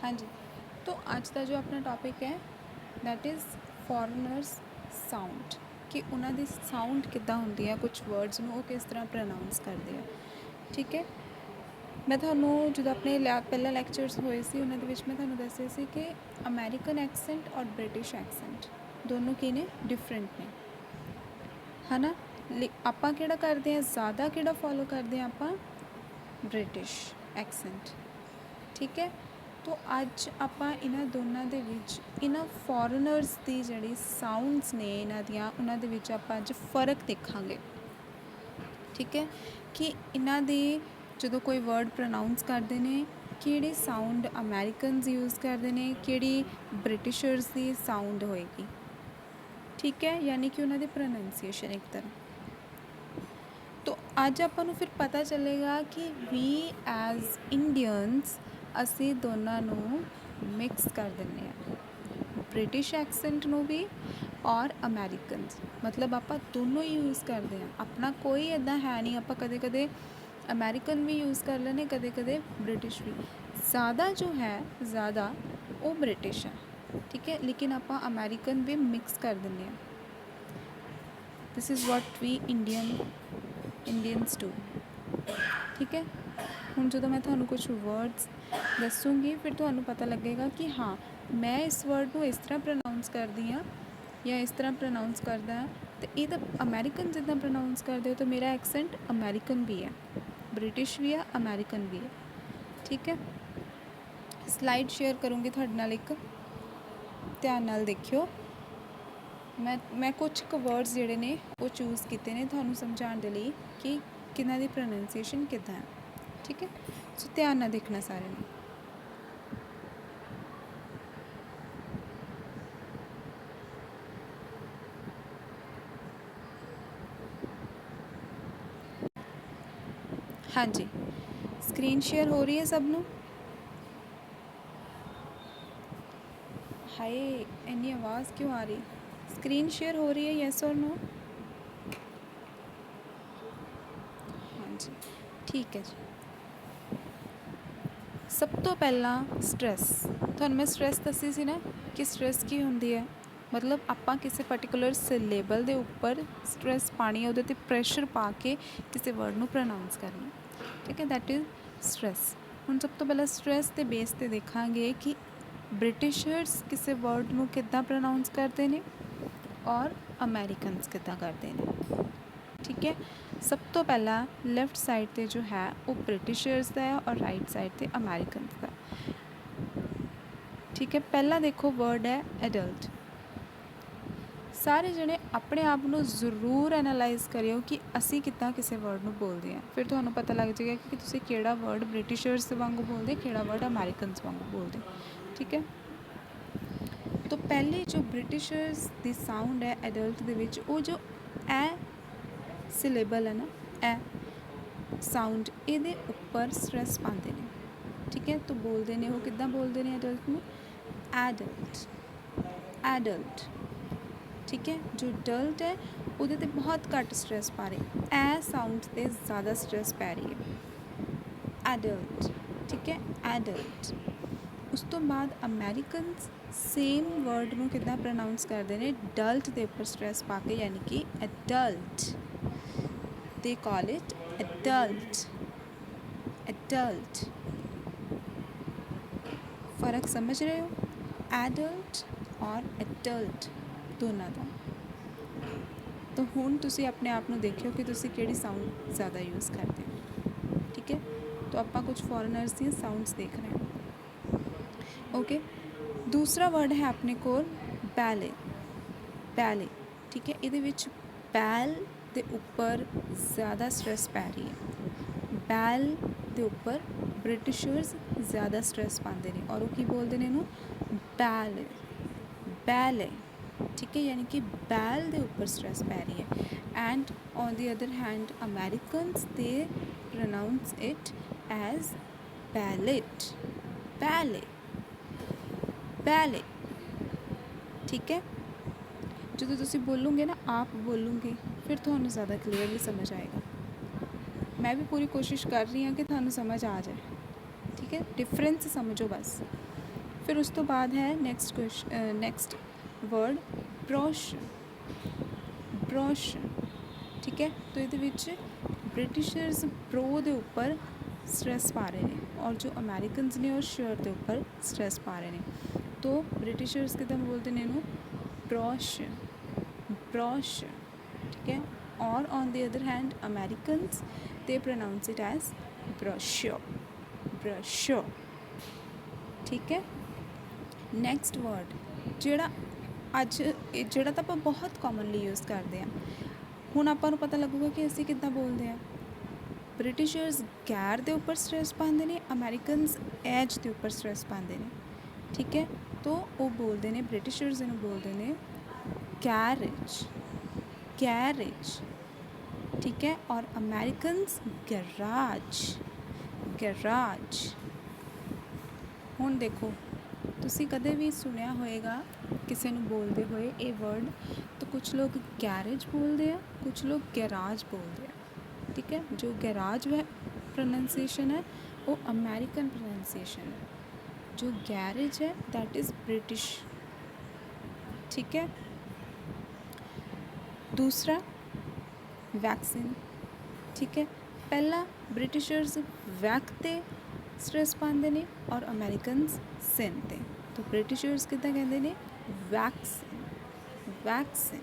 हाँ जी। तो आज का जो अपना टॉपिक है दैट इज़ फॉरेनर्स साउंड कि ਉਹਨਾਂ ਦੀ ਸਾਊਂਡ ਕਿੱਦਾਂ ਹੁੰਦੀ ਹੈ, ਕੁਝ ਵਰਡਸ ਨੂੰ ਉਹ ਕਿਸ ਤਰ੍ਹਾਂ ਪ੍ਰੋਨਾਊਂਸ ਕਰਦੇ ਆ। ਠੀਕ ਹੈ, ਮੈਂ ਤੁਹਾਨੂੰ ਜਦੋਂ ਆਪਣੇ ਪਹਿਲਾਂ ਲੈਕਚਰਸ ਹੋਏ ਸੀ ਉਹਨਾਂ ਦੇ ਵਿੱਚ ਮੈਂ ਤੁਹਾਨੂੰ ਦੱਸਿਆ ਸੀ ਕਿ ਅਮਰੀਕਨ ਐਕਸੈਂਟ ਔਰ ਬ੍ਰਿਟਿਸ਼ ਐਕਸੈਂਟ ਦੋਨੋਂ ਕੀ ਨੇ, ਡਿਫਰੈਂਟ ਨੇ, ਹੈ ਨਾ। ਆਪਾਂ ਕਿਹੜਾ ਕਰਦੇ ਹਾਂ, ਜ਼ਿਆਦਾ ਕਿਹੜਾ ਫੋਲੋ ਕਰਦੇ ਹਾਂ ਆਪਾਂ, ਬ੍ਰਿਟਿਸ਼ ਐਕਸੈਂਟ। ਠੀਕ ਹੈ, तो अज आप इन्हां दोनों के इन्हां फॉरेनर्स की जी साउंड्स ने इन्हां दियां उन्हां दे विच आप अज फर्क देखांगे। ठीक है, कि इन्हां दी जो कोई वर्ड प्रोनाउंस करते हैं किहड़ी साउंड अमेरिकनस यूज़ करते हैं, किहड़ी ब्रिटिशर्स की साउंड होएगी। ठीक है, यानी कि उन्हां दी प्रोनाउंसिएशन एक तरह। तो अज आपां नूं फिर पता चलेगा कि वी एज इंडियंस ਅਸੀਂ ਦੋਨਾਂ ਨੂੰ ਮਿਕਸ ਕਰ ਦਿੰਦੇ ਹਾਂ, ਬ੍ਰਿਟਿਸ਼ ਐਕਸੈਂਟ ਨੂੰ ਵੀ ਔਰ ਅਮਰੀਕਨਸ, ਮਤਲਬ ਆਪਾਂ ਦੋਨੋਂ ਹੀ ਯੂਜ਼ ਕਰਦੇ ਹਾਂ। ਆਪਣਾ ਕੋਈ ਇੱਦਾਂ ਹੈ ਨਹੀਂ, ਆਪਾਂ ਕਦੇ ਕਦੇ ਅਮਰੀਕਨ ਵੀ ਯੂਜ਼ ਕਰ ਲੈਂਦੇ, ਕਦੇ ਕਦੇ ਬ੍ਰਿਟਿਸ਼ ਵੀ। ਜ਼ਿਆਦਾ ਜੋ ਹੈ ਜ਼ਿਆਦਾ ਉਹ ਬ੍ਰਿਟਿਸ਼ ਹੈ। ਠੀਕ ਹੈ, ਲੇਕਿਨ ਆਪਾਂ ਅਮਰੀਕਨ ਵੀ ਮਿਕਸ ਕਰ ਦਿੰਦੇ ਹਾਂ। This is what we Indians do. ठीक है, ਹੁਣ ਜਦੋਂ मैं ਤੁਹਾਨੂੰ कुछ वर्ड्स दसूँगी फिर ਤੁਹਾਨੂੰ पता लगेगा कि हाँ मैं इस वर्ड ਨੂੰ ਇਸ ਤਰ੍ਹਾਂ ਪ੍ਰੋਨਾउंस ਕਰਦੀ ਹਾਂ ਜਾਂ ਇਸ ਤਰ੍ਹਾਂ ਪ੍ਰੋਨਾउंस ਕਰਦਾ ਹਾਂ, ਤੇ ਇਹ ਤਾਂ ਅਮਰੀਕਨ ਜਿੱਦਾਂ ਪ੍ਰੋਨਾउंस ਕਰਦੇ ਹੋ ਤਾਂ ਮੇਰਾ ਐਕਸੈਂਟ ਅਮਰੀਕਨ ਵੀ ਹੈ, ਬ੍ਰਿਟਿਸ਼ ਵੀ ਹੈ, ਅਮਰੀਕਨ ਵੀ ਹੈ। ਠੀਕ ਹੈ, ਸਲਾਈਡ ਸ਼ੇਅਰ ਕਰੂੰਗੀ ਤੁਹਾਡੇ ਨਾਲ, ਇੱਕ ਧਿਆਨ ਨਾਲ ਦੇਖਿਓ। ਮੈਂ ਕੁਝ ਕੁ ਵਰਡਸ ਜਿਹੜੇ ਨੇ ਉਹ ਚੂਜ਼ ਕੀਤੇ ਨੇ ਤੁਹਾਨੂੰ ਸਮਝਾਉਣ ਦੇ ਲਈ ਕਿ ਕਿਹਨਾਂ ਦੀ ਪ੍ਰੋਨਾਂਸੀਏਸ਼ਨ ਕਿੱਦਾਂ ਹੈ। ठीक है, सो ध्यान ना देखना सारे ने। हाँ जी, स्क्रीन शेयर हो रही है सब नू। हाय इन्नी आवाज़ क्यों आ रही, स्क्रीन शेयर हो रही है, यस और नो। हाँ जी, ठीक है जी। सब तो पहला स्ट्रैस, ਤੁਹਾਨੂੰ मैं स्ट्रैस दसी सी ना कि स्ट्रैस की होंदी है, मतलब ਆਪਾਂ ਕਿਸੇ पर्टिकुलर सिलेबल ਦੇ ਉੱਪਰ स्ट्रैस ਪਾਣੀ ਹੈ, ਉਹਦੇ ਤੇ ਪ੍ਰੈਸ਼ਰ ਪਾ ਕੇ ਕਿਸੇ ਵਰਡ ਨੂੰ ਪ੍ਰੋਨਾउंस ਕਰਨਾ। ਠੀਕ ਹੈ, दैट इज़ स्ट्रैस। ਹੁਣ ਸਭ ਤੋਂ ਪਹਿਲਾਂ स्ट्रैस ਦੇ ਬੇਸ ਤੇ ਦੇਖਾਂਗੇ ਕਿ ਬ੍ਰਿਟਿਸ਼ਰਸ ਕਿਸੇ ਵਰਡ ਨੂੰ ਕਿੱਦਾਂ ਪ੍ਰੋਨਾउंस ਕਰਦੇ ਨੇ ਔਰ ਅਮਰੀਕਨਸ ਕਿੱਦਾਂ ਕਰਦੇ ਨੇ। ठीक है, सब तो पहला लैफ्ट साइड पे जो है वो ब्रिटिशर्स का है और राइट साइड पे अमेरिकनस का। ठीक है, पहला देखो वर्ड है एडल्ट। सारे जने अपने आप को जरूर एनालाइज करियो कि असी कितना किसी वर्ड को बोलते हैं, फिर तो पता लग जाएगा कि तुसी केड़ा वर्ड ब्रिटिशर्स वांगू बोलते, केड़ा वर्ड अमेरिकनस वांगू बोलते। ठीक है, तो पहले जो ब्रिटिशर्स की साउंड है एडल्ट दे विच, वो जो ए सिलेबल है ना, ए साउंड ये उपर स्ट्रैस पाते हैं। ठीक है, तो बोलते हैं वो किद्दां बोलते हैं एडल्ट में, एडल्ट एडल्ट। ठीक है, जो डल्ट है वो बहुत घट स्ट्रैस पा रहे, ए साउंड से ज़्यादा स्ट्रैस पै रही है, एडल्ट। ठीक है, एडल्ट। उस तो बाद अमेरिकनस सेम वर्ड में किद्दां प्रोनाउंस करते हैं, डल्ट के उपर स्ट्रैस पा के, यानी कि adult. They call it adult, adult। फ़र्क समझ रहे हो, एडल्ट और एडल्ट दोनों का। तो हुण तुसी अपने आप में देखियो कि तुसी केड़ी साउंड ज़्यादा यूज़ करते हो। ठीक है, तो आपां कुछ फॉरेनर्स दी साउंड्स देख रहे हैं। ओके, दूसरा वर्ड है अपने को बैले, बैले। ठीक है, इहदे विच बैल दे उपर ज़्यादा स्ट्रैस पै रही है, बैल दे उपर ब्रिटिशर्स ज़्यादा स्ट्रैस पाते हैं और वो की बोलते हैं इनू, बैल, बैल। ठीक है, यानी कि बैल दे उपर स्ट्रैस पै रही है। And on the other hand Americans they pronounce it as ballet, ballet, ballet. ठीक है, जो तुसी बोलोगे ना, आप बोलोगे, फिर थानू ज़्यादा क्लीयरली समझ आएगा। मैं भी पूरी कोशिश कर रही हूँ कि थानू समझ आ जाए। ठीक है, डिफरेंस समझो बस। फिर उस तो बाद है नेक्स्ट वर्ड ब्रश। ब्रश ठीक है, तो ये ब्रिटिशर्स प्रो के उपर स्ट्रैस पा रहे हैं और जो अमेरिकनस ने और श्योर के उपर स्ट्रैस पा रहे हैं। तो ब्रिटिशर्स कितना बोलते हैं इनू ब्रश। ब्रश ठीक है, और on the other hand Americans they pronounce it as brush. Brush ठीक है। नैक्सट वर्ड जोड़ा अज जोड़ा तो आप बहुत कॉमनली यूज़ करते हैं, हुण आपां नूं पता लगूगा कि असीं किद्दां बोलदे हैं। ब्रिटिशर्स गैर के उपर स्ट्रैस पाते हैं, अमेरिकनस एज के उपर स्ट्रैस पाते हैं ठीक है। तो वो बोलते हैं ब्रिटिशर्स इनू बोलते हैं कैरेज। कैरेज ठीक है, और अमेरिकनस गैराज। गैराज हुण देखो तुसी कदे भी सुनिया होएगा किसी नूं बोलते हुए ये वर्ड, तो कुछ लोग गैरेज बोलते हैं, कुछ लोग गैराज बोलते हैं ठीक है। जो गैराज वह प्रोनाउंसिएशन है वो अमेरिकन प्रोनाउंसिएशन है, जो गैरेज है दैट इज़ ब्रिटिश ठीक है। दूसरा वैक्सीन ठीक है, पहला ब्रिटिशर्स वैक स्ट्रैस पाते हैं और अमेरिकनस सिन ते। तो ब्रिटिशर्स कितना कहते हैं वैक्सीन। वैक्सीन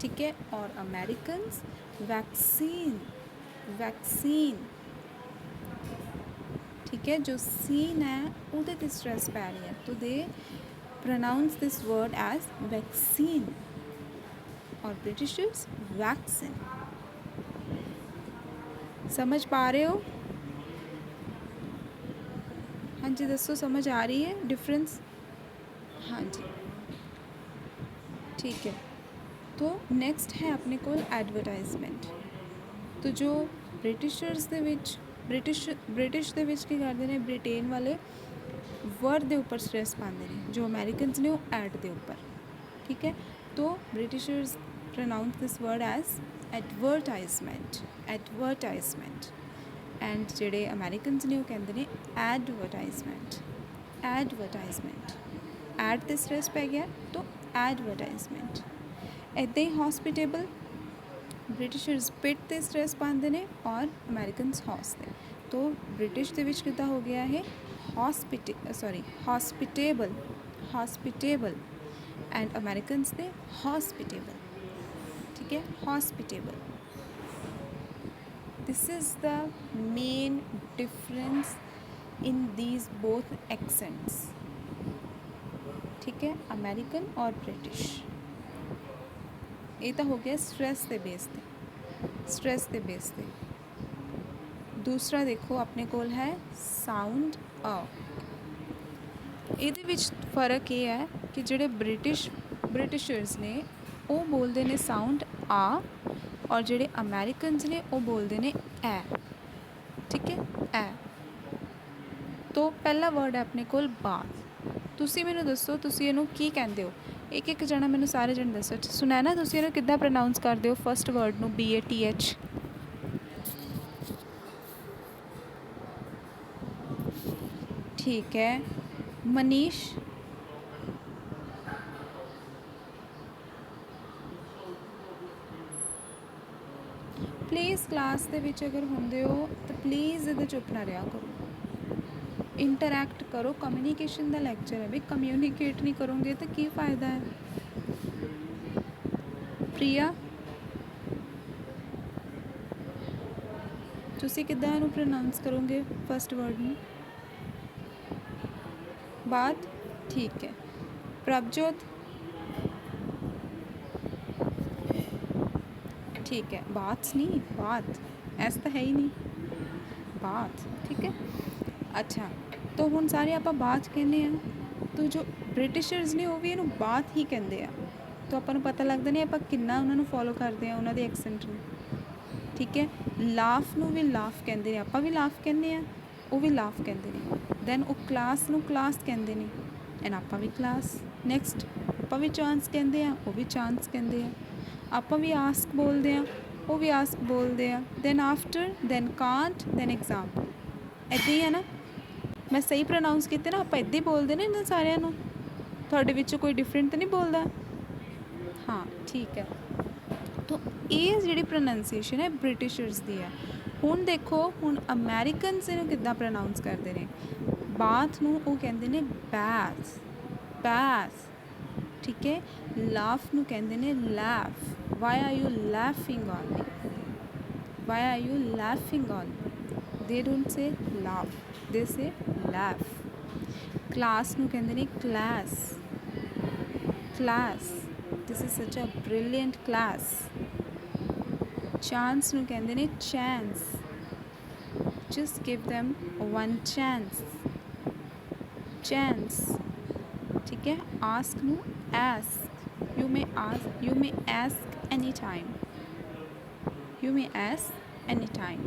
ठीक है, और अमेरिकनस वैक्सीन। वैक्सीन ठीक है, जो सीन है उहदे ते स्ट्रैस पै रही है तो they pronounce this word as vaccine और ब्रिटिशर्स वैक्सीन। समझ पा रहे हो? हाँ जी दसो, समझ आ रही है डिफरेंस? हाँ जी ठीक है। तो नैक्सट है अपने को एडवरटाइजमेंट। तो जो ब्रिटिशर्स दे विच ब्रिटिश दे विच की करते हैं, ब्रिटेन वाले वर्ड के उपर स्ट्रैस पाते हैं, जो अमेरिकनस ने वो एड के उपर ठीक है। तो Britishers pronounce this word as advertisement. Advertisement and जेडे अमेरिकनस ने वो कहते हैं एडवरटाइजमेंट। एडवरटाइजमेंट एड ते स्ट्रैस पै गया तो एडवरटाइजमेंट। इदां ही हॉस्पिटेबल ब्रिटिशर्स पिट ते स्ट्रैस पाते हैं और अमेरिकनस हॉस ते। तो ब्रिटिश के विच कितना हो गया है हॉस्पिटेबल। हॉस्पिटेबल एंड अमेरिकनस ने हॉस्पिटेबल ठीक है। Hospitable this is the main difference in these both accents ठीक है, अमेरिकन और ब्रिटिश। ये तो हो गया स्ट्रैस के बेस पे। स्ट्रैस के बेस पे दूसरा देखो अपने कोल है साउंड अ। ਇਹਦੇ ਵਿੱਚ फ़र्क ये है कि ਜਿਹੜੇ ब्रिटिशर्स ने वो बोलते हैं साउंड आ और ਜਿਹੜੇ अमेरिकनस ने वो बोलते हैं ए ठीक है। ए तो पहला वर्ड है अपने कोल बाथ। तुसी मैनू दसो तुसी इहनू की कहंदे हो? एक एक जना मैनू सारे जने दसो। सुनैना तुसी इहनू किद्दां प्रोनाउंस करदे हो फस्ट वर्ड नू BATH? ठीक है मनीष? प्लीज़ क्लास दे विच अगर होंदे हो तो प्लीज़ इधर चुप ना रहा करो, इंटरैक्ट करो। कम्यूनीकेशन का लैक्चर है भी, कम्यूनीकेट नहीं करोगे तो की फ़ायदा है। प्रिया तुसी किद्दां इहनूं प्रोनाउंस करोगे फस्ट वर्ड में? बात ठीक है। प्रभजोत ठीक है। बात नहीं, बात ऐसा तो है ही नहीं, बात ठीक है। अच्छा तो हुण सारे आप बात कहने हैं, तो जो ब्रिटिशर्स ने वो भी इहनूं बात ही कहते हैं। तो आपां नूं पता लगता नहीं आप किन्ना उन्होंने फॉलो करते हैं उन्होंने एक्सेंट में ठीक है। लाफ नूं भी लाफ कहते हैं, आपां भी लाफ कहने हैं, वो भी लाफ कहते हैं। दैन वो क्लास नूं क्लास कहते हैं एंड आपां भी क्लास। नैक्सट आपां भी चांस कहते हैं, वो भी चांस कहते हैं। आपां भी आस्क बोलते हैं, वो भी आस्क बोलते हैं। Then after then can't then example, ऐसे ही है ना। मैं सही प्रोनाउंस कीते ना, ਆਪਾਂ ਇੱਦਾਂ ਹੀ ਬੋਲਦੇ ਨੇ ਇਹਨਾਂ ਸਾਰਿਆਂ ਨੂੰ, ਤੁਹਾਡੇ ਵਿੱਚੋਂ ਕੋਈ ਡਿਫਰੈਂਟ ਤਾਂ ਨਹੀਂ ਬੋਲਦਾ? ਹਾਂ ਠੀਕ ਹੈ। ਤਾਂ ਇਹ ਜਿਹੜੀ ਪ੍ਰੋਨਾਂਸੀਏਸ਼ਨ ਹੈ ਬ੍ਰਿਟਿਸ਼ਰਸ ਦੀ ਹੈ। ਹੁਣ ਦੇਖੋ, ਹੁਣ ਅਮੈਰੀਕਨਸ ਇਹਨੂੰ ਕਿੱਦਾਂ ਪ੍ਰੋਨਾਊਂਸ ਕਰਦੇ ਨੇ। ਬਾਥ ਨੂੰ ਉਹ ਕਹਿੰਦੇ ਨੇ ਬੈਥ, ਬੈਥ, ਠੀਕ ਹੈ। ਲਾਫ ਨੂੰ ਕਹਿੰਦੇ ਨੇ laugh, why are you laughing on me, why are you laughing on me, they don't say laugh, ਦੇ ਸੇ ਲੈਫ। ਕਲਾਸ ਨੂੰ ਕਹਿੰਦੇ ਨੇ ਕਲਾਸ, ਕਲਾਸ, ਦਿਸ ਇਜ਼ ਸੱਚ ਅ ਬ੍ਰਿਲੀਅੰਟ ਕਲਾਸ। ਚਾਂਸ ਨੂੰ ਕਹਿੰਦੇ ਨੇ chance, just give them one chance, chance, ठीक है। ask ਨੂੰ ask, you may ask, you may ask anytime, you may ask anytime।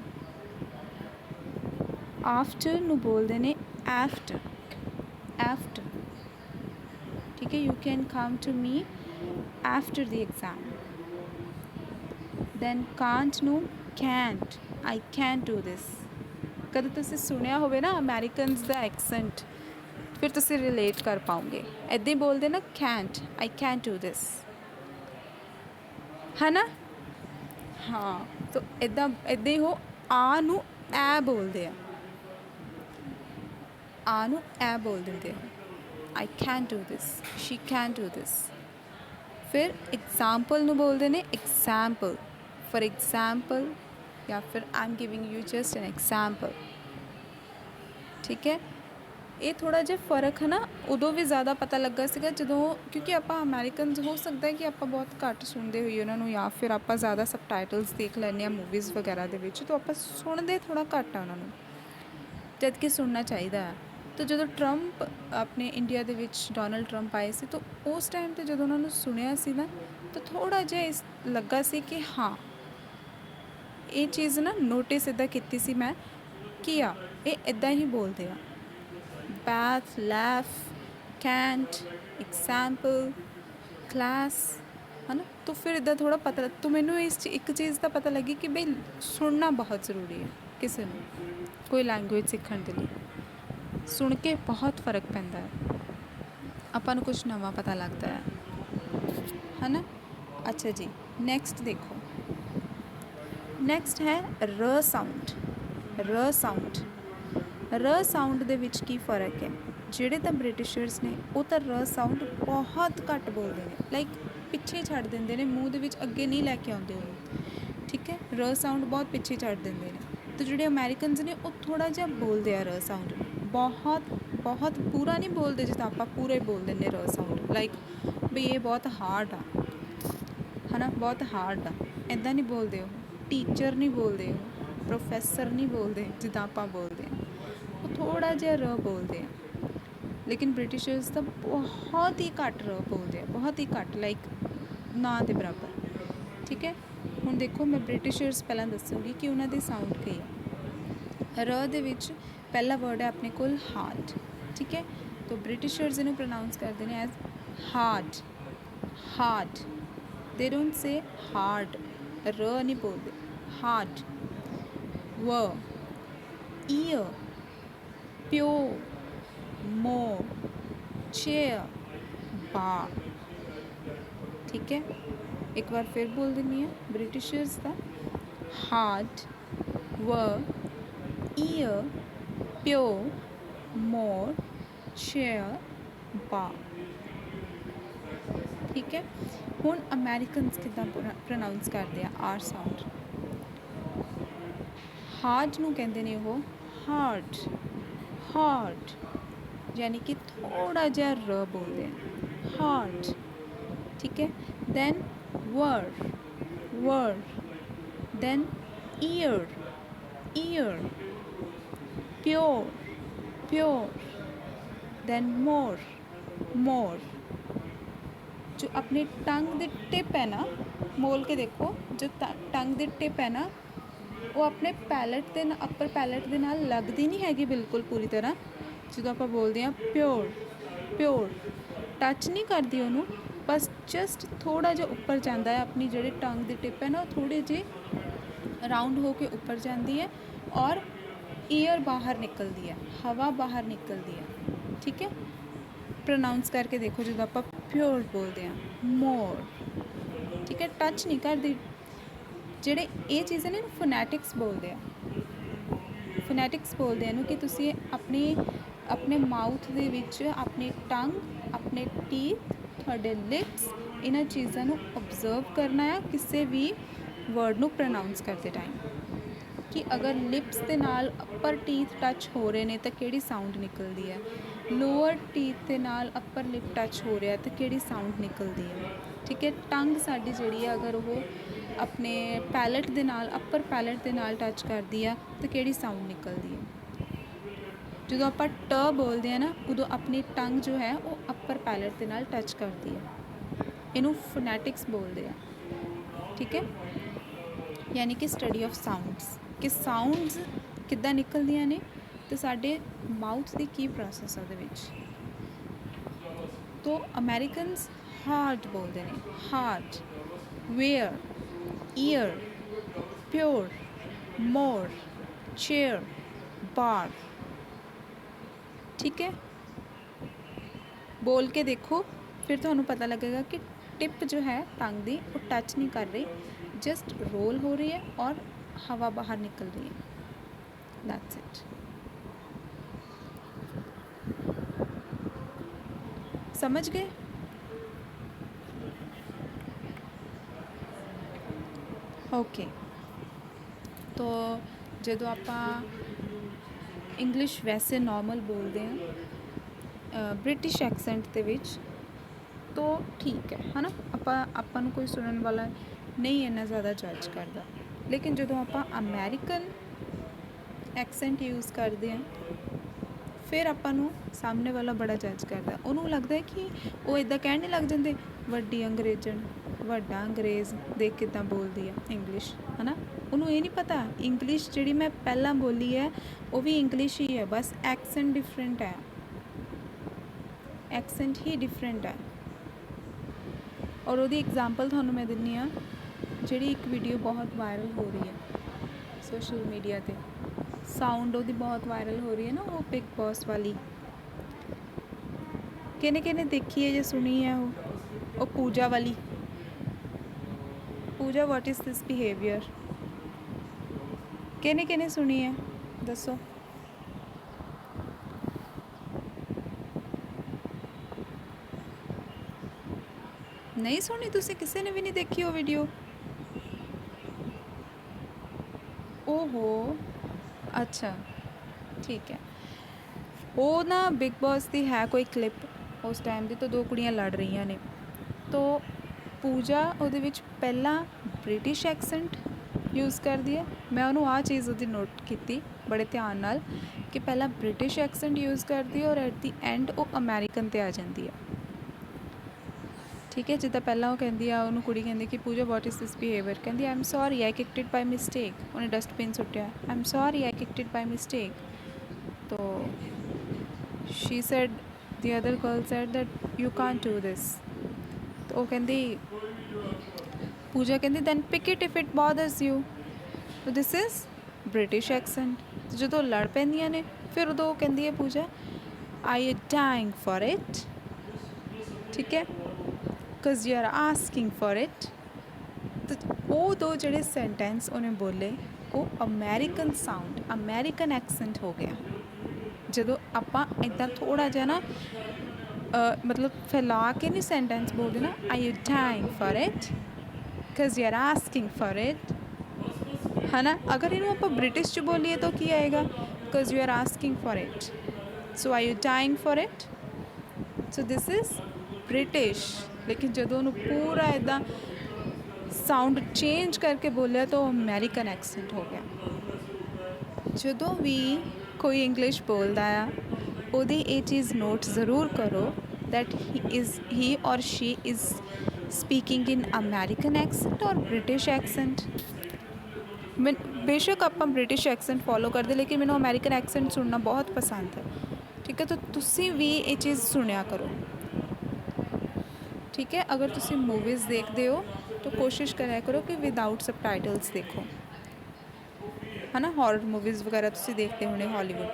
after ਨੂੰ ਬੋਲਦੇ ਨੇ after, after, ठीक है। you can come to me after the exam। then can't ਨੂੰ can't, I can't do this। ਕਦੇ ਤੁਸੀਂ ਸੁਣਿਆ ਹੋਵੇ ਨਾ ਅਮੈਰੀਕਨਸ ਦਾ ਐਕਸੈਂਟ, ਫਿਰ ਤੁਸੀਂ ਰਿਲੇਟ ਕਰ ਪਾਓਗੇ। ਇੱਦਾਂ ਹੀ ਬੋਲਦੇ ਨਾ ਕੈਂਟ, ਆਈ ਕੈਂਟ ਡੂ ਦਿਸ, ਹੈ ਨਾ। ਹਾਂ, ਤਾਂ ਇੱਦਾਂ ਹੀ ਹੋ। ਆ ਨੂੰ ਐ ਬੋਲਦੇ ਆ, ਆ ਨੂੰ ਐ ਬੋਲ ਦਿੰਦੇ ਆ, I can't do this, she can't do this. ਫਿਰ ਐਗਜ਼ਾਮਪਲ ਨੂੰ ਬੋਲਦੇ ਨੇ ਐਗਜ਼ਾਮਪਲ, ਫॉर एग्जाम्पल, या फिर I am giving you just an example, ठीक है। ਇਹ ਥੋੜ੍ਹਾ ਜਿਹਾ ਫ਼ਰਕ ਹੈ ਨਾ, ਉਦੋਂ ਵੀ ਜ਼ਿਆਦਾ ਪਤਾ ਲੱਗਾ ਸੀਗਾ ਜਦੋਂ, ਕਿਉਂਕਿ ਆਪਾਂ ਅਮੈਰੀਕਨਸ ਹੋ ਸਕਦਾ ਕਿ ਆਪਾਂ ਬਹੁਤ ਘੱਟ ਸੁਣਦੇ ਹੋਈਏ ਉਹਨਾਂ ਨੂੰ, ਜਾਂ ਫਿਰ ਆਪਾਂ ਜ਼ਿਆਦਾ ਸਬਟਾਈਟਲਸ ਦੇਖ ਲੈਂਦੇ ਹਾਂ ਮੂਵੀਜ਼ ਵਗੈਰਾ ਦੇ ਵਿੱਚ, ਤਾਂ ਆਪਾਂ ਸੁਣਦੇ ਥੋੜ੍ਹਾ ਘੱਟ ਆ ਉਹਨਾਂ ਨੂੰ, ਜਦ ਕਿ ਸੁਣਨਾ ਚਾਹੀਦਾ ਹੈ। ਤਾਂ ਜਦੋਂ ਟਰੰਪ ਆਪਣੇ ਇੰਡੀਆ ਦੇ ਵਿੱਚ, ਡੋਨਲਡ ਟਰੰਪ ਆਏ ਸੀ, ਤਾਂ ਉਸ ਟਾਈਮ 'ਤੇ ਜਦੋਂ ਉਹਨਾਂ ਨੂੰ ਸੁਣਿਆ ਸੀ ਨਾ, ਤਾਂ ਥੋੜ੍ਹਾ ਜਿਹਾ ਇਸ ਲੱਗਾ ਸੀ ਕਿ ਹਾਂ, ਇਹ ਚੀਜ਼ ਨਾ ਨੋਟਿਸ ਇੱਦਾਂ ਕੀਤੀ ਸੀ ਮੈਂ ਕਿ ਆ ਇਹ ਇੱਦਾਂ ਹੀ ਬੋਲਦੇ ਆ, bath, laugh, can't, example, class, है ना। तो फिर इदा थोड़ा पता, तो मैनू इस एक चीज़ का पता लगी कि बई सुनना बहुत ज़रूरी है। किसी को कोई लैंगुएज सीखने के लिए सुन के बहुत फ़र्क पैंदा है, आपां नूं कुछ नवा पता लगता है ना। अच्छा जी, नैक्सट देखो, नैक्सट है र साउंड। र साउंड, ਰ ਸਾਊਂਡ ਦੇ ਵਿੱਚ ਕੀ ਫ਼ਰਕ ਹੈ। ਜਿਹੜੇ ਤਾਂ ਬ੍ਰਿਟਿਸ਼ਰਸ ਨੇ ਉਹ ਤਾਂ ਰ ਸਾਊਂਡ ਬਹੁਤ ਘੱਟ ਬੋਲਦੇ ਨੇ, ਲਾਈਕ ਪਿੱਛੇ ਛੱਡ ਦਿੰਦੇ ਨੇ, ਮੂੰਹ ਦੇ ਵਿੱਚ ਅੱਗੇ ਨਹੀਂ ਲੈ ਕੇ ਆਉਂਦੇ ਉਹਨੂੰ, ਠੀਕ ਹੈ। ਰ ਸਾਊਂਡ ਬਹੁਤ ਪਿੱਛੇ ਛੱਡ ਦਿੰਦੇ ਨੇ। ਅਤੇ ਜਿਹੜੇ ਅਮੈਰੀਕਨਸ ਨੇ ਉਹ ਥੋੜ੍ਹਾ ਜਿਹਾ ਬੋਲਦੇ ਆ ਰ ਸਾਊਂਡ, ਬਹੁਤ ਬਹੁਤ ਪੂਰਾ ਨਹੀਂ ਬੋਲਦੇ, ਜਿੱਦਾਂ ਆਪਾਂ ਪੂਰੇ ਬੋਲ ਦਿੰਦੇ ਰ ਸਾਊਂਡ, ਲਾਈਕ ਵੀ ਇਹ ਬਹੁਤ ਹਾਰਡ ਆ, ਹੈ ਨਾ, ਬਹੁਤ ਹਾਰਡ ਆ, ਇੱਦਾਂ ਨਹੀਂ ਬੋਲਦੇ ਉਹ। ਟੀਚਰ ਨਹੀਂ ਬੋਲਦੇ ਉਹ, ਪ੍ਰੋਫੈਸਰ ਨਹੀਂ ਬੋਲਦੇ ਜਿੱਦਾਂ ਆਪਾਂ ਬੋਲਦੇ ਹਾਂ, ਥੋੜ੍ਹਾ ਜਿਹਾ ਰ ਬੋਲਦੇ ਆ। ਲੇਕਿਨ ਬ੍ਰਿਟਿਸ਼ਰਸ ਤਾਂ ਬਹੁਤ ਹੀ ਘੱਟ ਰ ਬੋਲਦੇ ਆ, ਬਹੁਤ ਹੀ ਘੱਟ, ਲਾਈਕ ਨਾ ਦੇ ਬਰਾਬਰ, ਠੀਕ ਹੈ। ਹੁਣ ਦੇਖੋ, ਮੈਂ ਬ੍ਰਿਟਿਸ਼ਰਸ ਪਹਿਲਾਂ ਦੱਸੂੰਗੀ ਕਿ ਉਹਨਾਂ ਦੇ ਸਾਊਂਡ ਕੀ ਹੈ। ਰ ਦੇ ਵਿੱਚ ਪਹਿਲਾ ਵਰਡ ਹੈ ਆਪਣੇ ਕੋਲ ਹਾਰਟ, ਠੀਕ ਹੈ। ਤਾਂ ਬ੍ਰਿਟਿਸ਼ਰਸ ਇਹਨੂੰ ਪ੍ਰੋਨਾਊਂਸ ਕਰਦੇ ਨੇ ਐਜ਼ ਹਾਰਡ, ਹਾਰਡ, ਦੇ ਡੋਂਟ ਸੇ ਹਾਰਡ, ਰ ਨਹੀਂ ਬੋਲਦੇ, ਹਾਰਡ। ਵ, ਈਅਰ, प्यो, मोर, चेयर, बार, ठीक है। एक बार फिर बोल देनी है ब्रिटिशर्स का, हार्ट, व, ईयर, प्यो, मोर, चेयर, बार, ठीक है। हुण अमेरिकनस किद्दां प्रोनाउंस करते हैं आर साउंड। हार्ट नूं कहंदे ने वो हार्ट, हार्ट, यानी कि थोड़ा जिहा र बोलते हैं, हार्ट, ठीक है। Then were, were, then ear, ear, pure, pure, then more, more. जो अपनी टंग दी टिप है ना, मोल के देखो, जो टंग दी टिप है ना, ਉਹ ਆਪਣੇ ਪੈਲਟ ਦੇ ਅੱਪਰ ਪੈਲਟ ਦੇ ਨਾਲ ਲੱਗਦੀ ਨਹੀਂ ਹੈਗੀ ਬਿਲਕੁਲ ਪੂਰੀ ਤਰ੍ਹਾਂ। ਜਦੋਂ ਆਪਾਂ ਬੋਲਦੇ ਹਾਂ ਪਿਓਰ, ਪਿਓਰ, ਟੱਚ ਨਹੀਂ ਕਰਦੀ ਉਹਨੂੰ, ਬਸ ਜਸਟ ਥੋੜ੍ਹਾ ਜਿਹਾ ਉੱਪਰ ਜਾਂਦਾ ਹੈ। ਆਪਣੀ ਜਿਹੜੀ ਟੰਗ ਦੀ ਟਿਪ ਹੈ ਨਾ, ਉਹ ਥੋੜ੍ਹੀ ਜਿਹੀ ਰਾਊਂਡ ਹੋ ਕੇ ਉੱਪਰ ਜਾਂਦੀ ਹੈ, ਔਰ ईयर बाहर निकलती है, हवा बाहर निकलती है, ठीक है। प्रोनाउंस करके देखो जो आप प्योर बोलते हैं, मोर, ठीक है। टच नहीं करती, ਜਿਹੜੇ ਇਹ ਚੀਜ਼ਾਂ ਨੇ ਫੋਨੈਟਿਕਸ ਬੋਲਦੇ ਆ, ਫੋਨੈਟਿਕਸ ਬੋਲਦੇ ਇਹਨੂੰ ਕਿ ਤੁਸੀਂ ਆਪਣੇ ਮਾਊਥ ਦੇ ਵਿੱਚ ਆਪਣੀ ਟੰਗ, ਆਪਣੇ ਟੀਥ, ਤੁਹਾਡੇ ਲਿਪਸ, ਇਹਨਾਂ ਚੀਜ਼ਾਂ ਨੂੰ ਓਬਜ਼ਰਵ ਕਰਨਾ ਆ ਕਿਸੇ ਵੀ ਵਰਡ ਨੂੰ ਪ੍ਰੋਨਾਊਂਸ ਕਰਦੇ ਟਾਈਮ, ਕਿ ਅਗਰ ਲਿਪਸ ਦੇ ਨਾਲ ਅੱਪਰ ਟੀਥ ਟੱਚ ਹੋ ਰਹੇ ਨੇ ਤਾਂ ਕਿਹੜੀ ਸਾਊਂਡ ਨਿਕਲਦੀ ਹੈ, ਲੋਅਰ ਟੀਥ ਦੇ ਨਾਲ ਅੱਪਰ ਲਿਪ ਟੱਚ ਹੋ ਰਿਹਾ ਤਾਂ ਕਿਹੜੀ ਸਾਊਂਡ ਨਿਕਲਦੀ ਹੈ, ਠੀਕ ਹੈ। ਟੰਗ ਸਾਡੀ ਜਿਹੜੀ ਹੈ ਅਗਰ ਉਹ ਆਪਣੇ ਪੈਲਟ ਦੇ ਨਾਲ, ਅੱਪਰ ਪੈਲਟ ਦੇ ਨਾਲ ਟੱਚ ਕਰਦੀ ਆ ਤਾਂ ਕਿਹੜੀ ਸਾਊਂਡ ਨਿਕਲਦੀ ਹੈ। ਜਦੋਂ ਆਪਾਂ ਟ ਬੋਲਦੇ ਹਾਂ ਨਾ, ਉਦੋਂ ਆਪਣੀ ਟੰਗ ਜੋ ਹੈ ਉਹ ਅੱਪਰ ਪੈਲਟ ਦੇ ਨਾਲ ਟੱਚ ਕਰਦੀ ਹੈ, ਇਹਨੂੰ ਫੋਨੈਟਿਕਸ ਬੋਲਦੇ ਆ, ਠੀਕ ਹੈ। ਯਾਨੀ ਕਿ ਸਟੱਡੀ ਆਫ ਸਾਊਂਡਸ, ਕਿ ਸਾਊਂਡਸ ਕਿੱਦਾਂ ਨਿਕਲਦੀਆਂ ਨੇ ਅਤੇ ਸਾਡੇ ਮਾਊਥ ਦੀ ਕੀ ਪ੍ਰੋਸੈਸ ਉਹਦੇ ਵਿੱਚ। ਤੋ ਅਮੈਰੀਕਨਸ ਹਾਰਟ ਬੋਲਦੇ ਨੇ, ਹਾਰਟ, ਵੇਅਰ, ਈਅਰ, ਪਿਓਰ, ਮੋਰ, ਚੇਅਰ, ਬਾਰ, ਠੀਕ ਹੈ। ਬੋਲ ਕੇ ਦੇਖੋ, ਫਿਰ ਤੁਹਾਨੂੰ ਪਤਾ ਲੱਗੇਗਾ ਕਿ टिप जो है टंग दी वो टच नहीं कर रही, जस्ट रोल हो रही है और हवा बाहर निकल रही है, दैट्स इट। समझ गए? ओके। तो ਜਦੋਂ ਆਪਾਂ इंग्लिश वैसे नॉर्मल बोलते हैं ब्रिटिश एक्सेंट ਦੇ ਵਿੱਚ तो ठीक है है ना, ਆਪਾਂ ਨੂੰ ਕੋਈ ਸੁਣਨ ਵਾਲਾ ਨਹੀਂ ਇੰਨਾ ਜ਼ਿਆਦਾ ਜੱਜ ਕਰਦਾ। ਲੇਕਿਨ ਜਦੋਂ ਆਪਾਂ ਅਮੈਰੀਕਨ ਐਕਸੈਂਟ ਯੂਜ਼ ਕਰਦੇ ਹਾਂ ਫਿਰ ਆਪਾਂ ਨੂੰ ਸਾਹਮਣੇ ਵਾਲਾ ਬੜਾ ਜੱਜ ਕਰਦਾ। ਉਹਨੂੰ ਲੱਗਦਾ ਕਿ ਉਹ ਇੱਦਾਂ ਕਹਿਣ ਨਹੀਂ ਲੱਗ ਜਾਂਦੇ, ਵੱਡੀ ਅੰਗਰੇਜ਼ਣ, ਵੱਡਾ ਅੰਗਰੇਜ਼ ਦੇਖ ਕਿੱਦਾਂ ਬੋਲਦੀ ਆ ਇੰਗਲਿਸ਼, ਹੈ ਨਾ। ਉਹਨੂੰ ਇਹ ਨਹੀਂ ਪਤਾ ਇੰਗਲਿਸ਼ ਜਿਹੜੀ ਮੈਂ ਪਹਿਲਾਂ ਬੋਲੀ ਹੈ ਉਹ ਵੀ ਇੰਗਲਿਸ਼ ਹੀ ਹੈ, ਬਸ ਐਕਸੈਂਟ ਡਿਫਰੈਂਟ ਹੈ, ਐਕਸੈਂਟ ਹੀ ਡਿਫਰੈਂਟ ਹੈ। ਔਰ ਉਹਦੀ ਐਗਜ਼ਾਮਪਲ ਤੁਹਾਨੂੰ ਮੈਂ ਦਿੰਦੀ ਹਾਂ, ਜਿਹੜੀ ਇੱਕ ਵੀਡੀਓ ਬਹੁਤ ਵਾਇਰਲ ਹੋ ਰਹੀ ਹੈ ਸੋਸ਼ਲ ਮੀਡੀਆ 'ਤੇ, ਸਾਊਂਡ ਉਹਦੀ ਬਹੁਤ ਵਾਇਰਲ ਹੋ ਰਹੀ ਹੈ ਨਾ, ਉਹ ਬਿਗ ਬੌਸ ਵਾਲੀ। ਕਿਹਨੇ ਦੇਖੀ ਹੈ ਜਾਂ ਸੁਣੀ ਹੈ ਉਹ ਪੂਜਾ ਵਾਲੀ। ਪੂਜਾ ਵਾਟ ਇਜ਼ ਦਿਸ ਬਿਹੇਵੀਅਰ, ਕਿਹਨੇ ਸੁਣੀ ਹੈ ਦੱਸੋ। ਨਹੀਂ ਸੁਣੀ ਤੁਸੀਂ, ਕਿਸੇ ਨੇ ਵੀ ਨਹੀਂ ਦੇਖੀ ਉਹ ਵੀਡੀਓ। ਓਹੋ, ਅੱਛਾ ਠੀਕ ਹੈ। ਉਹ ਨਾ ਬਿਗ ਬੌਸ ਦੀ ਹੈ ਕੋਈ ਕਲਿੱਪ ਉਸ ਟਾਈਮ ਦੀ, ਤਾਂ ਦੋ ਕੁੜੀਆਂ ਲੜ ਰਹੀਆਂ ਨੇ, ਤੋ ਪੂਜਾ ਉਹਦੇ ਵਿੱਚ ਪਹਿਲਾਂ ਬ੍ਰਿਟਿਸ਼ ਐਕਸੈਂਟ ਯੂਜ਼ ਕਰਦੀ ਹੈ। ਮੈਂ ਉਹਨੂੰ ਆਹ ਚੀਜ਼ ਉਹਦੀ ਨੋਟ ਕੀਤੀ ਬੜੇ ਧਿਆਨ ਨਾਲ ਕਿ ਪਹਿਲਾਂ ਬ੍ਰਿਟਿਸ਼ ਐਕਸੈਂਟ ਯੂਜ਼ ਕਰਦੀ ਹੈ ਔਰ ਐਟ ਦੀ ਐਂਡ ਉਹ ਅਮੈਰੀਕਨ 'ਤੇ ਆ ਜਾਂਦੀ ਹੈ, ਠੀਕ ਹੈ। ਜਿੱਦਾਂ ਪਹਿਲਾਂ ਉਹ ਕਹਿੰਦੀ ਆ, ਉਹਨੂੰ ਕੁੜੀ ਕਹਿੰਦੀ ਕਿ ਪੂਜਾ ਵਾਟ ਇਜ਼ ਦਿਸ ਬਿਹੇਵੀਅਰ, ਕਹਿੰਦੀ I am sorry I kicked it by mistake, ਉਹਨੇ ਡਸਟਬਿਨ ਸੁੱਟਿਆ, I am sorry I kicked it by mistake. ਤੋ she said, the other girl said that you can't do this. ਤਾਂ ਉਹ ਕਹਿੰਦੀ, ਪੂਜਾ ਕਹਿੰਦੀ then pick it if it bothers you, this is British accent. ਜਦੋਂ ਲੜ ਪੈਂਦੀਆਂ ਨੇ ਫਿਰ ਉਦੋਂ ਉਹ ਕਹਿੰਦੀ ਹੈ Pooja, I am dying for it, ਠੀਕ ਹੈ, because you are asking for it. ਤਾਂ ਉਹ ਦੋ ਜਿਹੜੇ ਸੈਂਟੈਂਸ ਉਹਨੇ ਬੋਲੇ ਉਹ ਅਮੈਰੀਕਨ ਸਾਊਂਡ, ਅਮੈਰੀਕਨ ਐਕਸੈਂਟ ਹੋ ਗਿਆ। ਜਦੋਂ ਆਪਾਂ ਇੱਦਾਂ ਥੋੜ੍ਹਾ ਜਿਹਾ ਨਾ ਮਤਲਬ ਫੈਲਾ ਕੇ ਨਹੀਂ ਸੈਂਟੈਂਸ ਬੋਲਦੇ ਨਾ, I you dying for it because you are asking for it, ਹੈ ਨਾ। ਅਗਰ ਇਹਨੂੰ ਆਪਾਂ ਬ੍ਰਿਟਿਸ਼ 'ਚ ਬੋਲੀਏ ਤਾਂ ਕੀ ਆਏਗਾ, because you are asking for it, so are you dying for it, so this is British. ਲੇਕਿਨ ਜਦੋਂ ਉਹਨੂੰ ਪੂਰਾ ਇੱਦਾਂ ਸਾਊਂਡ ਚੇਂਜ ਕਰਕੇ ਬੋਲਿਆ ਤਾਂ ਉਹ ਅਮੈਰੀਕਨ ਐਕਸੈਂਟ ਹੋ ਗਿਆ। ਜਦੋਂ ਵੀ ਕੋਈ ਇੰਗਲਿਸ਼ ਬੋਲਦਾ ਆ ਉਹਦੀ ਇਹ ਚੀਜ਼ ਨੋਟ ਜ਼ਰੂਰ ਕਰੋ that he or she is speaking in American accent or British accent। ਮੈਂ ਬੇਸ਼ੱਕ ਆਪਾਂ ਬ੍ਰਿਟਿਸ਼ ਐਕਸੈਂਟ ਫੋਲੋ ਕਰਦੇ, ਲੇਕਿਨ ਮੈਨੂੰ ਅਮੈਰੀਕਨ ਐਕਸੈਂਟ ਸੁਣਨਾ ਬਹੁਤ ਪਸੰਦ ਹੈ, ਠੀਕ ਹੈ। ਤਾਂ ਤੁਸੀਂ ਵੀ ਇਹ ਚੀਜ਼ ਸੁਣਿਆ ਕਰੋ, ਠੀਕ ਹੈ। ਅਗਰ ਤੁਸੀਂ ਮੂਵੀਜ਼ ਦੇਖਦੇ ਹੋ ਤਾਂ ਕੋਸ਼ਿਸ਼ ਕਰਿਆ ਕਰੋ ਕਿ ਵਿਦਾਊਟ ਸਬਟਾਈਟਲਸ ਦੇਖੋ, है ना, हॉरर मूवीज़ वगैरह तुसीं देखते होने हॉलीवुड,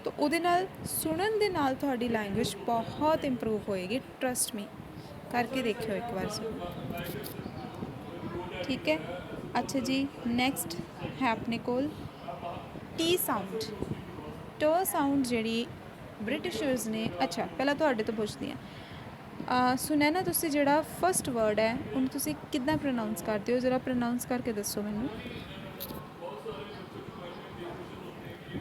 तो ਉਹਦੇ ਨਾਲ ਸੁਣਨ ਦੇ ਨਾਲ ਤੁਹਾਡੀ ਲੈਂਗੁਏਜ ਬਹੁਤ ਇੰਪਰੂਵ ਹੋਏਗੀ, ਟਰਸਟ ਮੀ, ਕਰਕੇ ਦੇਖਿਓ ਇੱਕ ਵਾਰ ਜ਼ਰੂਰ। ਠੀਕ ਹੈ, ਅੱਛਾ ਜੀ, ਨੈਕਸਟ ਹੈ ਆਪਣੇ ਕੋਲ ਟੀ ਸਾਊਂਡ। ਟ ਸਾਊਂਡ ਜਿਹੜੀ ਬ੍ਰਿਟਿਸ਼ਰਸ ਨੇ, ਅੱਛਾ ਪਹਿਲਾਂ ਤੁਹਾਡੇ ਤੋਂ ਪੁੱਛਦੀ ਹਾਂ, ਸੁਣਿਆ ਨਾ ਤੁਸੀਂ ਜਿਹੜਾ ਫਸਟ ਵਰਡ ਹੈ ਉਹਨੂੰ ਤੁਸੀਂ ਕਿੱਦਾਂ ਪ੍ਰੋਨਾਊਂਸ ਕਰਦੇ ਹੋ, ਜ਼ਰਾ ਪ੍ਰੋਨਾਊਂਸ ਕਰਕੇ ਦੱਸੋ ਮੈਨੂੰ।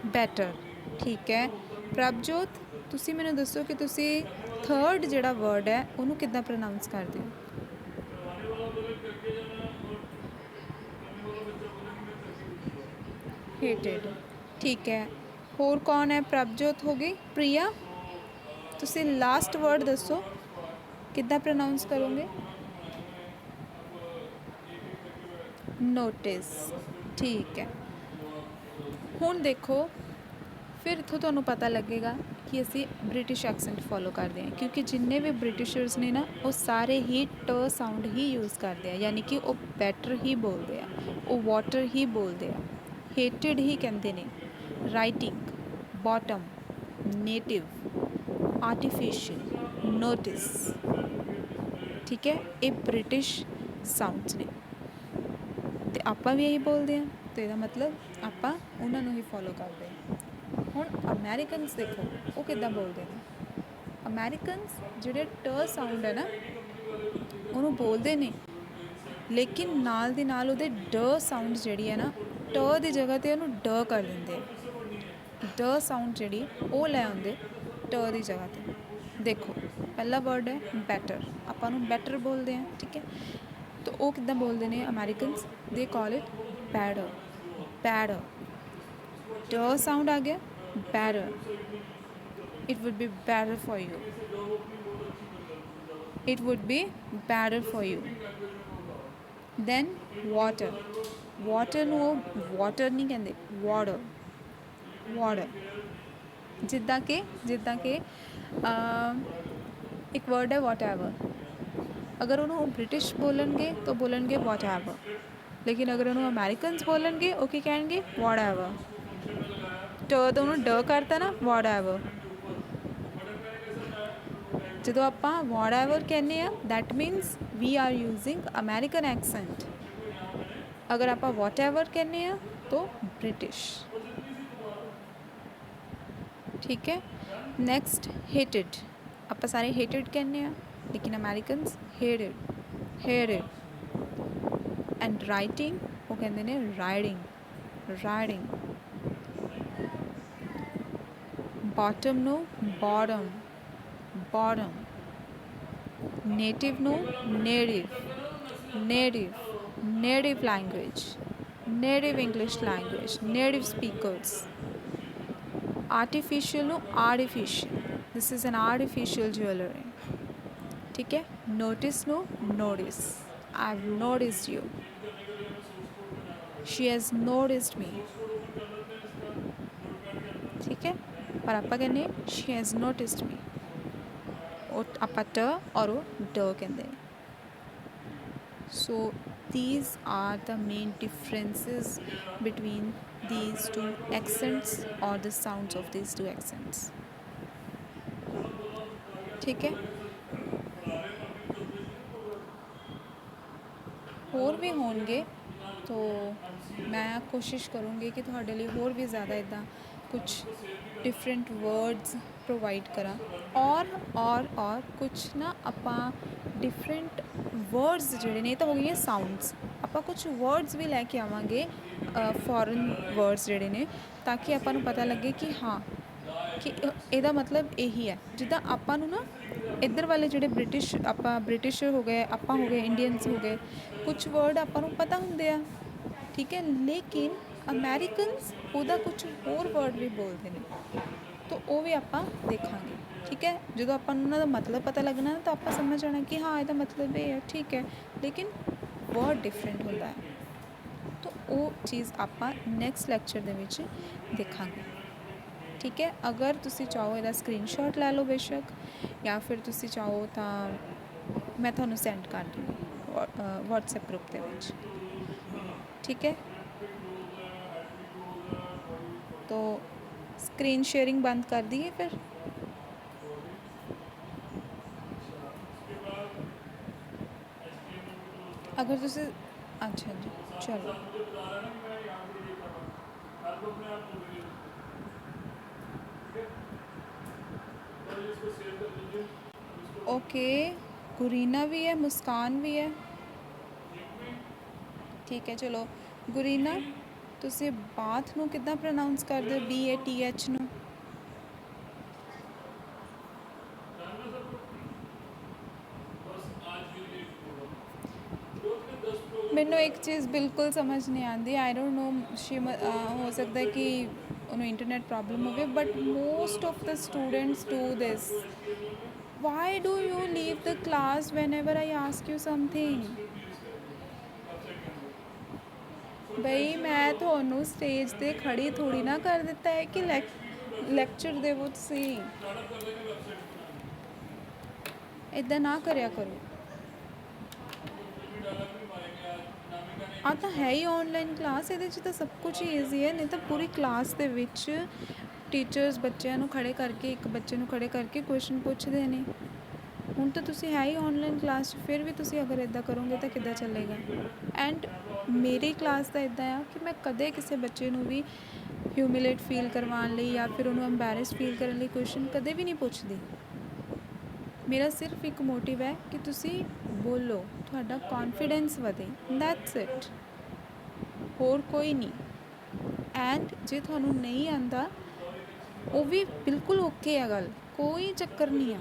ਬੈਟਰ, ਠੀਕ ਹੈ। ਪ੍ਰਭਜੋਤ, ਤੁਸੀਂ ਮੈਨੂੰ ਦੱਸੋ ਕਿ ਤੁਸੀਂ ਥਰਡ ਜਿਹੜਾ ਵਰਡ ਹੈ ਉਹਨੂੰ ਕਿੱਦਾਂ ਪ੍ਰੋਨਾਊਂਸ ਕਰਦੇ ਹੋ। ਹੇਟਡ, ਠੀਕ ਹੈ। ਹੋਰ ਕੌਣ ਹੈ, ਪ੍ਰਭਜੋਤ ਹੋ ਗਈ, ਪ੍ਰਿਆ, ਤੁਸੀਂ ਲਾਸਟ ਵਰਡ ਦੱਸੋ ਕਿੱਦਾਂ ਪ੍ਰੋਨਾਊਂਸ ਕਰੋਗੇ। ਨੋਟਿਸ, ਠੀਕ ਹੈ। ਹੁਣ ਦੇਖੋ, ਫਿਰ ਇੱਥੋਂ ਤੁਹਾਨੂੰ ਪਤਾ ਲੱਗੇਗਾ ਕਿ ਅਸੀਂ ਬ੍ਰਿਟਿਸ਼ ਐਕਸੈਂਟ ਫੋਲੋ ਕਰਦੇ ਹਾਂ, ਕਿਉਂਕਿ ਜਿੰਨੇ ਵੀ ਬ੍ਰਿਟਿਸ਼ਰਸ ਨੇ ਨਾ ਉਹ ਸਾਰੇ ਹੀ ਟ ਸਾਊਂਡ ਹੀ ਯੂਜ਼ ਕਰਦੇ ਆ, ਯਾਨੀ ਕਿ ਉਹ ਬੈਟਰ ਹੀ ਬੋਲਦੇ ਆ, ਉਹ ਵਾਟਰ ਹੀ ਬੋਲਦੇ ਆ, ਹੇਟਡ ਹੀ ਕਹਿੰਦੇ ਨੇ, writing, bottom, native, artificial, notice, ਠੀਕ ਹੈ। ਇਹ ਬ੍ਰਿਟਿਸ਼ ਸਾਊਂਡਸ ਨੇ ਅਤੇ ਆਪਾਂ ਵੀ ਇਹੀ ਬੋਲਦੇ ਹਾਂ, ਅਤੇ ਇਹਦਾ ਮਤਲਬ ਆਪਾਂ ਉਹਨਾਂ ਨੂੰ ਹੀ ਫੋਲੋ ਕਰਦੇ ਹਾਂ। ਹੁਣ ਅਮੈਰੀਕਨਸ ਦੇਖੋ ਉਹ ਕਿੱਦਾਂ ਬੋਲਦੇ ਨੇ। ਅਮੈਰੀਕਨਸ ਜਿਹੜੇ ਟ ਸਾਊਂਡ ਹੈ ਨਾ ਉਹਨੂੰ ਬੋਲਦੇ ਨੇ, ਲੇਕਿਨ ਨਾਲ ਦੀ ਨਾਲ ਉਹਦੇ ਡ ਸਾਊਂਡ ਜਿਹੜੀ ਹੈ ਨਾ, ਟ ਦੀ ਜਗ੍ਹਾ 'ਤੇ ਉਹਨੂੰ ਡ ਕਰ ਦਿੰਦੇ ਆ, ਡ ਸਾਊਂਡ ਜਿਹੜੀ ਉਹ ਲੈ ਆਉਂਦੇ ਟ ਦੀ ਜਗ੍ਹਾ 'ਤੇ। ਦੇਖੋ ਪਹਿਲਾ ਵਰਡ ਹੈ ਬੈਟਰ, ਆਪਾਂ ਨੂੰ ਬੈਟਰ ਬੋਲਦੇ ਹਾਂ, ਠੀਕ ਹੈ। ਤਾਂ ਉਹ ਕਿੱਦਾਂ ਬੋਲਦੇ ਨੇ ਅਮੈਰੀਕਨਸ, ਦੇ ਕਾਲ ਇਟ ਬੈਡਰ, ਬੈਡਰ, ਡ ਸਾਊਂਡ ਆ ਗਿਆ, better, it would be better for you, it would be better for you। then water, water ਨੂੰ ਉਹ water ਨਹੀਂ ਕਹਿੰਦੇ, water, water, ਜਿੱਦਾਂ ਕਿ ਇੱਕ ਵਰਡ ਹੈ whatever, ਅਗਰ ਉਹਨੂੰ ਬ੍ਰਿਟਿਸ਼ ਬੋਲਣਗੇ ਤਾਂ ਬੋਲਣਗੇ whatever, ਲੇਕਿਨ ਅਗਰ ਉਹਨੂੰ ਅਮੈਰੀਕਨਸ ਬੋਲਣਗੇ ਉਹ ਕੀ ਕਹਿਣਗੇ whatever, ਟ ਤੋਂ ਉਹਨੂੰ ਡ ਕਰਤਾ ਨਾ, whatever। ਜਦੋਂ ਆਪਾਂ whatever ਕਹਿੰਦੇ ਆ that means we are using American accent, ਅਗਰ ਆਪਾਂ whatever ਕਹਿੰਦੇ ਆ ਤਾਂ ਬ੍ਰਿਟਿਸ਼, ਠੀਕ ਹੈ। ਨੈਕਸਟ ਹੇਟਡ, ਆਪਾਂ ਸਾਰੇ ਹੇਟਡ ਕਹਿੰਦੇ ਆ, ਲੇਕਿਨ Americans hated, hated. And writing ਉਹ ਕਹਿੰਦੇ ਨੇ ਰਾਈਡਿੰਗ, ਰਾਈਡਿੰਗ। ਬੋਟਮ ਨੂੰ ਬੋਟਮ, ਬੋਟਮ। ਨੇਟਿਵ ਨੂੰ native, native, native language, native English language, native speakers. Artificial ਨੂੰ artificial, this is an artificial jewellery, ਠੀਕ ਹੈ। ਨੋਟਿਸ ਨੂੰ notice, I have noticed you, she has noticed me, ਠੀਕ ਹੈ। ਪਰ ਆਪਾਂ ਕਹਿੰਦੇ ਸ਼ੀ ਹੈਜ਼ ਨੋਟਿਸਡ ਮੀ, ਉਹ ਆਪਾਂ ਟ ਔਰ ਉਹ ਡ ਕਹਿੰਦੇ ਨੇ। ਸੋ these are the main differences between these two accents or the sounds of these two accents, ठीक है। ਹੋਰ ਵੀ ਹੋਣਗੇ तो मैं कोशिश करूँगी कि ਤੁਹਾਡੇ ਲਈ ਹੋਰ ਵੀ ਜ਼ਿਆਦਾ ਇੱਦਾਂ ਕੁਛ डिफरेंट वर्ड्स प्रोवाइड करा, और कुछ ना ਆਪਾਂ डिफरेंट वर्ड्स ਜਿਹੜੇ ਨੇ, ਇਹ ਤਾਂ ਹੋ ਗਈਆਂ ਸਾਊਂਡਸ, ਆਪਾਂ ਕੁਛ ਵਰਡਸ ਵੀ ਲੈ ਕੇ ਆਵਾਂਗੇ ਫੋਰਨ ਵਰਡਸ ਜਿਹੜੇ ਨੇ, ਤਾਂ ਕਿ ਆਪਾਂ ਨੂੰ ਪਤਾ ਲੱਗੇ ਕਿ ਹਾਂ ਕਿ ਇਹਦਾ ਮਤਲਬ ਇਹੀ ਹੈ। ਜਿੱਦਾਂ ਆਪਾਂ ਨੂੰ ਨਾ ਇੱਧਰ ਵਾਲੇ ਜਿਹੜੇ ਬ੍ਰਿਟਿਸ਼ ਹੋ ਗਏ, ਆਪਾਂ ਹੋ ਗਏ, ਇੰਡੀਅਨਸ ਹੋ ਗਏ, ਕੁਛ ਵਰਡ ਆਪਾਂ ਨੂੰ ਪਤਾ ਹੁੰਦੇ ਆ, ਠੀਕ ਹੈ, ਲੇਕਿਨ ਅਮੈਰੀਕਨਸ ਉਹਦਾ ਕੁਛ ਹੋਰ ਵਰਡ ਵੀ ਬੋਲਦੇ ਨੇ, ਤਾਂ ਉਹ ਵੀ ਆਪਾਂ ਦੇਖਾਂਗੇ, ਠੀਕ ਹੈ। ਜਦੋਂ ਆਪਾਂ ਨੂੰ ਉਹਨਾਂ ਦਾ ਮਤਲਬ ਪਤਾ ਲੱਗਣਾ ਤਾਂ ਆਪਾਂ ਸਮਝ ਜਾਣਾ ਕਿ ਹਾਂ ਇਹਦਾ ਮਤਲਬ ਇਹ ਹੈ, ਠੀਕ ਹੈ, ਲੇਕਿਨ ਵਰਡ ਡਿਫਰੈਂਟ ਹੁੰਦਾ ਹੈ। ਤਾਂ ਉਹ ਚੀਜ਼ ਆਪਾਂ ਨੈਕਸਟ ਲੈਕਚਰ ਦੇ ਵਿੱਚ ਦੇਖਾਂਗੇ, ਠੀਕ ਹੈ। ਅਗਰ ਤੁਸੀਂ ਚਾਹੋ ਇਹਦਾ ਸਕਰੀਨਸ਼ਾਟ ਲੈ ਲਓ ਬੇਸ਼ੱਕ, ਜਾਂ ਫਿਰ ਤੁਸੀਂ ਚਾਹੋ ਤਾਂ ਮੈਂ ਤੁਹਾਨੂੰ ਸੈਂਡ ਕਰ ਦੂੰਗੀ ਵਟਸਐਪ ਗਰੁੱਪ ਦੇ ਵਿੱਚ, ਠੀਕ ਹੈ। तो स्क्रीन शेयरिंग बंद कर दिए फिर। अगर तुसी अच्छा जी चलो ओके, गुरीना भी है, मुस्कान भी है। ठीक है चलो गुरीना, ਤੁਸੀਂ ਬਾਥ ਨੂੰ ਕਿੱਦਾਂ ਪ੍ਰੋਨਾਉਂਸ ਕਰਦੇ ਹੋ, BATH ਨੂੰ? ਮੈਨੂੰ ਇੱਕ ਚੀਜ਼ ਬਿਲਕੁਲ ਸਮਝ ਨਹੀਂ ਆਉਂਦੀ, ਆਈ ਡੋਂਟ ਨੋ ਹੋ ਸਕਦਾ ਕਿ ਉਹਨੂੰ ਇੰਟਰਨੈਟ ਪ੍ਰੋਬਲਮ ਹੋਵੇ, but most of the students do this. Why do you leave the class whenever I ask you something? ਬਈ ਮੈਂ ਤੁਹਾਨੂੰ ਸਟੇਜ 'ਤੇ ਖੜੀ ਥੋੜੀ ਨਾ ਕਰ ਦਿੱਤਾ ਹੈ ਕਿ ਲੈਕਚਰ ਦੇਵੋ ਤੁਸੀਂ, ਇੱਦਾਂ ਨਾ ਕਰਿਆ ਕਰੋ। ਆ ਤਾਂ ਹੈ ਹੀ ਆਨਲਾਈਨ ਕਲਾਸ, ਇਹਦੇ 'ਚ ਤਾਂ ਸਭ ਕੁਝ ਹੀ ਈਜ਼ੀ ਹੈ। ਨਹੀਂ ਤਾਂ ਪੂਰੀ ਕਲਾਸ ਦੇ ਵਿੱਚ ਟੀਚਰਸ ਬੱਚਿਆਂ ਨੂੰ ਖੜੇ ਕਰਕੇ, ਇੱਕ ਬੱਚੇ ਨੂੰ ਖੜੇ ਕਰਕੇ ਕੁਐਸਚਨ ਪੁੱਛਦੇ ਨੇ। ਹੁਣ ਤਾਂ ਤੁਸੀਂ ਹੈ ਹੀ ਆਨਲਾਈਨ ਕਲਾਸ 'ਚ, ਫਿਰ ਵੀ ਤੁਸੀਂ ਅਗਰ ਇੱਦਾਂ ਕਰੋਗੇ ਤਾਂ ਕਿੱਦਾਂ ਚੱਲੇਗਾ? ਐਂਡ ਮੇਰੀ ਕਲਾਸ ਦਾ ਇੱਦਾਂ ਆ ਕਿ ਮੈਂ ਕਦੇ ਕਿਸੇ ਬੱਚੇ ਨੂੰ ਵੀ ਹਿਊਮਿਲੇਟ ਫੀਲ ਕਰਵਾਉਣ ਲਈ ਜਾਂ ਫਿਰ ਉਹਨੂੰ ਐਮਬੈਰਸ ਫੀਲ ਕਰਨ ਲਈ ਕੁਐਸਚਨ ਕਦੇ ਵੀ ਨਹੀਂ ਪੁੱਛਦੀ। ਮੇਰਾ ਸਿਰਫ ਇੱਕ ਮੋਟਿਵ ਹੈ ਕਿ ਤੁਸੀਂ ਬੋਲੋ, ਤੁਹਾਡਾ ਕੌਨਫੀਡੈਂਸ ਵਧੇ, ਦੈਟਸ ਇਟ, ਹੋਰ ਕੋਈ ਨਹੀਂ। ਐਂਡ ਜੇ ਤੁਹਾਨੂੰ ਨਹੀਂ ਆਉਂਦਾ ਉਹ ਵੀ ਬਿਲਕੁਲ ਓਕੇ ਆ ਗੱਲ, ਕੋਈ ਚੱਕਰ ਨਹੀਂ ਆ।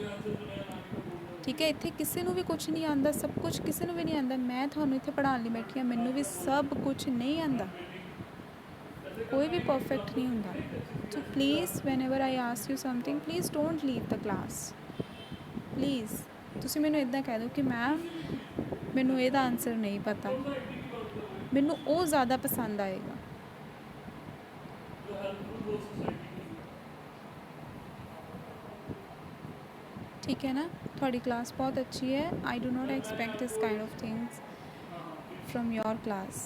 ਠੀਕ ਹੈ, ਇੱਥੇ ਕਿਸੇ ਨੂੰ ਵੀ ਕੁਝ ਨਹੀਂ ਆਉਂਦਾ, ਸਭ ਕੁਝ ਕਿਸੇ ਨੂੰ ਵੀ ਨਹੀਂ ਆਉਂਦਾ। ਮੈਂ ਤੁਹਾਨੂੰ ਇੱਥੇ ਪੜ੍ਹਾਉਣ ਲਈ ਬੈਠੀ ਹਾਂ, ਮੈਨੂੰ ਵੀ ਸਭ ਕੁਝ ਨਹੀਂ ਆਉਂਦਾ, ਕੋਈ ਵੀ ਪਰਫੈਕਟ ਨਹੀਂ ਹੁੰਦਾ। So please whenever I ask you something, please don't leave the class, please. ਤੁਸੀਂ ਮੈਨੂੰ ਇੱਦਾਂ ਕਹਿ ਦਿਓ ਕਿ ਮੈਮ ਮੈਨੂੰ ਇਹਦਾ ਆਨਸਰ ਨਹੀਂ ਪਤਾ, ਮੈਨੂੰ ਉਹ ਜ਼ਿਆਦਾ ਪਸੰਦ ਆਏਗਾ। ठीक है ना, थोड़ी क्लास बहुत अच्छी है। I do not expect this kind of things from your class.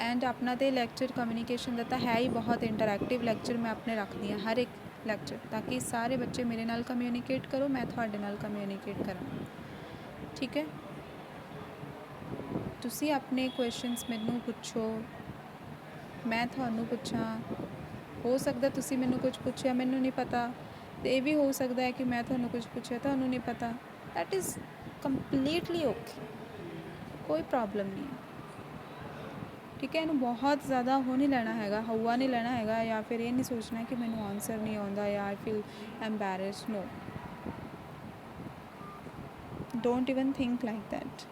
And अपना तो लैक्चर कम्यूनीकेशन का तो है ही बहुत इंटरैक्टिव लैक्चर मैं अपने रखती हाँ हर एक लैक्चर, ताकि सारे बच्चे मेरे नाल कम्यूनीकेट करो, मैं थोड़े नाल कम्यूनीकेट करा। ठीक है, तुसी अपने क्वेश्चनस मैनू पुछो, मैं थानू पूछा। हो सकता तुसी मैनू कुछ पूछा मैनू नहीं पता, तो ये भी हो सकता है कि मैं थानू कुछ पूछा थानू नहीं पता। दैट इज़ कंप्लीटली ओके, कोई प्रॉब्लम नहीं है। ठीक है, इन्हू बहुत ज़्यादा हो नहीं लेना हैगा, हवा नहीं लेना हैगा, या फिर ये नहीं सोचना कि मैनू आंसर नहीं आता या I feel embarrassed. No, don't even think like that.